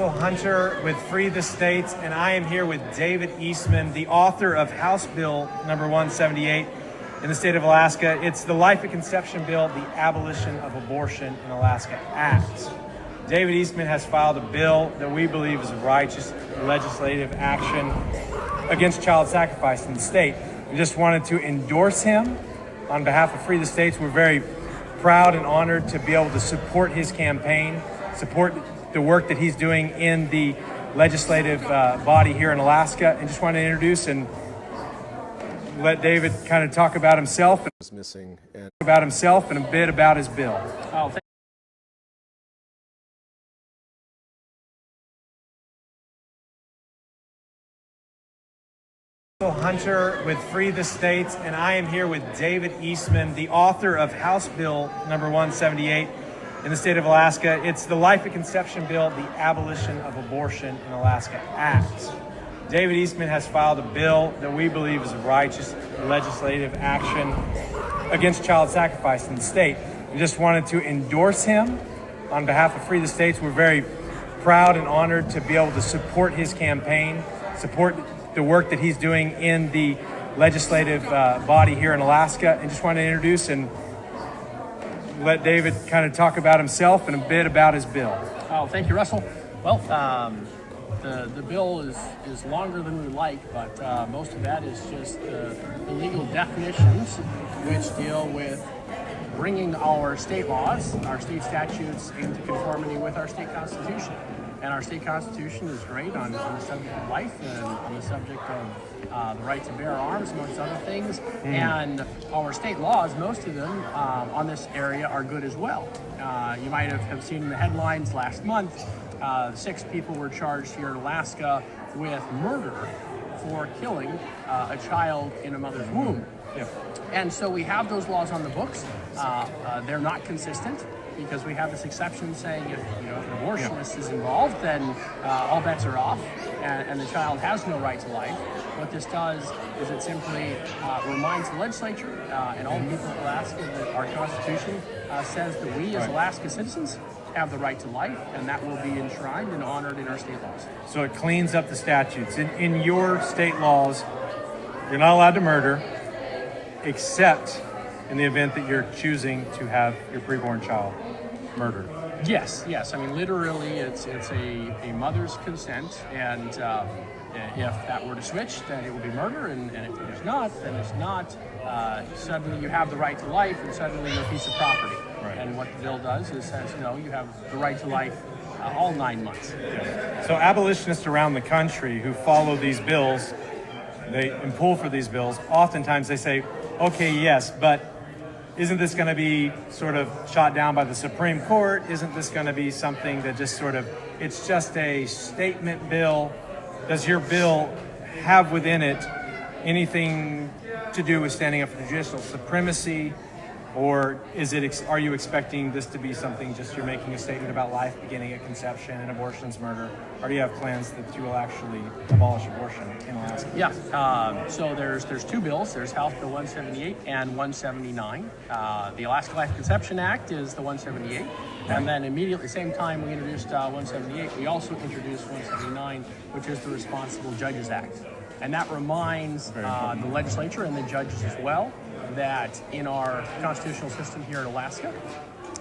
Hunter with Free the States, and I am here with David Eastman, the author of House Bill number 178 in the state of Alaska. It's the Life at Conception Bill, the Abolition of Abortion in Alaska Act. David Eastman has filed a bill that we believe is righteous legislative action against child sacrifice in the state. We just wanted to endorse him on behalf of Free the States. We're very proud and honored to be able to support his campaign, support the work that he's doing in the legislative body here in Alaska, and just want to introduce and let David kind of talk about himself and a bit about his bill. Hunter with Free the States, and I am here with David Eastman, the author of House Bill number 178 in the state of Alaska. It's the Life at Conception Bill, the Abolition of Abortion in Alaska Act. David Eastman has filed a bill that we believe is righteous legislative action against child sacrifice in the state. We just wanted to endorse him on behalf of Free the States. We're very proud and honored to be able to support his campaign, support the work that he's doing in the legislative body here in Alaska, and just want to introduce and let David kind of talk about himself and a bit about his bill. Oh, thank you, Russell. Well, the bill is longer than we like, but most of that is just the legal definitions which deal with bringing our state laws, our state statutes into conformity with our state constitution. And our state constitution is great on the subject of life and on the subject of the right to bear arms, amongst other things. And our state laws, most of them on this area, are good as well. You might have seen in the headlines last month, 6 people were charged here in Alaska with murder for killing a child in a mother's womb. Yep. And so we have those laws on the books. They're not consistent, because we have this exception saying if an abortionist is involved, then all bets are off, and the child has no right to life. What this does is it simply reminds the legislature and all the people of Alaska that our Constitution says that we as Alaska citizens have the right to life, and that will be enshrined and honored in our state laws. So it cleans up the statutes. In your state laws, you're not allowed to murder, except in the event that you're choosing to have your preborn child murdered. Yes. I mean, literally, it's a mother's consent, and if that were to switch, then it would be murder, and if it is not, then it's not. Suddenly you have the right to life, and suddenly you're a piece of property. Right. And what the bill does is says, no, you have the right to life all 9 months. Yeah. So abolitionists around the country who follow these bills, and pull for these bills, oftentimes they say, okay, yes, but isn't this going to be sort of shot down by the Supreme Court? Isn't this going to be something that just sort of, it's just a statement bill? Does your bill have within it anything to do with standing up for judicial supremacy? Or are you expecting this to be something just you're making a statement about life beginning at conception and abortion's murder? Or do you have plans that you will actually abolish abortion in Alaska? Yeah, so there's 2 bills. There's House Bill 178 and 179. The Alaska Life Conception Act is the 178. And then immediately, same time we introduced 178, we also introduced 179, which is the Responsible Judges Act. And that reminds the legislature and the judges as well that in our constitutional system here in Alaska,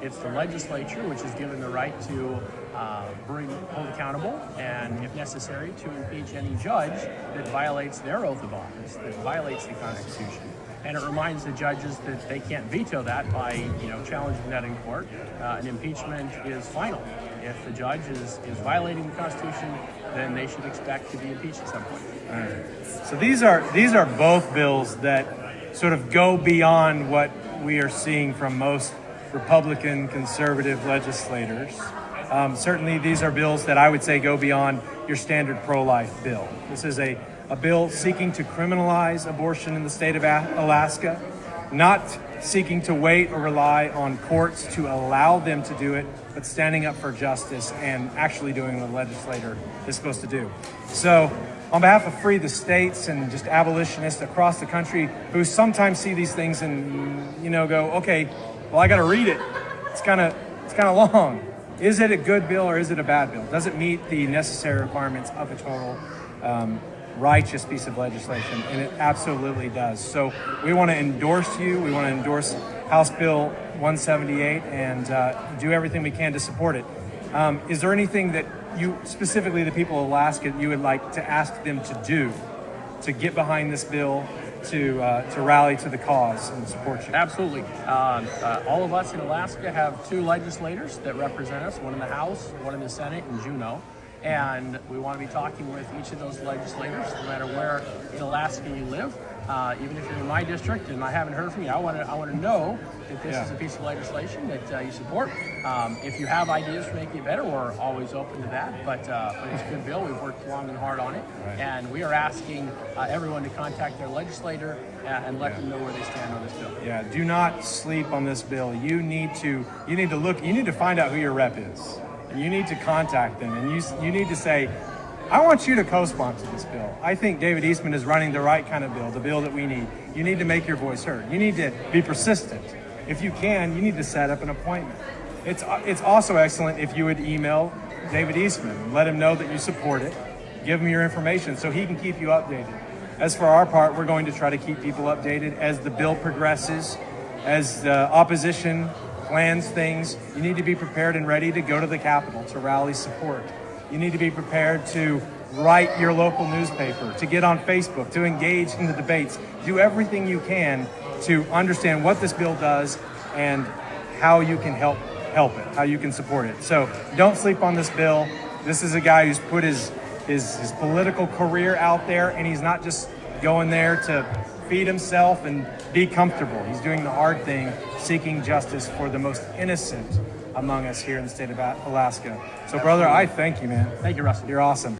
it's the legislature which is given the right to hold accountable, and if necessary, to impeach any judge that violates their oath of office, that violates the Constitution. And it reminds the judges that they can't veto that by challenging that in court. An impeachment is final. If the judge is violating the Constitution, then they should expect to be impeached at some point. All right. So these are both bills that sort of go beyond what we are seeing from most Republican conservative legislators. Certainly these are bills that I would say go beyond your standard pro-life bill. This is a bill seeking to criminalize abortion in the state of Alaska, not seeking to wait or rely on courts to allow them to do it, but standing up for justice and actually doing what the legislator is supposed to do. So on behalf of Free the States and just abolitionists across the country who sometimes see these things and go, okay, well, I got to read it. It's kind of long. Is it a good bill or is it a bad bill? Does it meet the necessary requirements of a total righteous piece of legislation? And it absolutely does. So we want to endorse you. We want to endorse House Bill 178 and do everything we can to support it. Is there anything that you, specifically the people of Alaska, you would like to ask them to do to get behind this bill, to rally to the cause and support you? Absolutely. All of us in Alaska have two legislators that represent us, one in the House, one in the Senate in Juneau. And we want to be talking with each of those legislators, no matter where in Alaska you live. Even if you're in my district and I haven't heard from you, I want to know that this is a piece of legislation that you support. If you have ideas for making it better, we're always open to that. But it's a good bill. We've worked long and hard on it, and we are asking everyone to contact their legislator and let them know where they stand on this bill. Yeah, do not sleep on this bill. You need to look. You need to find out who your rep is. And you need to contact them, and you need to say, I want you to co-sponsor this bill. I think David Eastman is running the right kind of bill, the bill that we need. You need to make your voice heard. You need to be persistent. If you can, you need to set up an appointment. It's also excellent if you would email David Eastman and let him know that you support it. Give him your information so he can keep you updated. As for our part, we're going to try to keep people updated as the bill progresses, as the opposition plans things. You need to be prepared and ready to go to the Capitol to rally support. You need to be prepared to write your local newspaper, to get on Facebook, to engage in the debates. Do everything you can to understand what this bill does and how you can help it, how you can support it. So don't sleep on this bill. This is a guy who's put his political career out there, and he's not just going there to feed himself and be comfortable. He's doing the hard thing, seeking justice for the most innocent among us here in the state of Alaska. So, brother, I thank you, man. Thank you, Russell. You're awesome.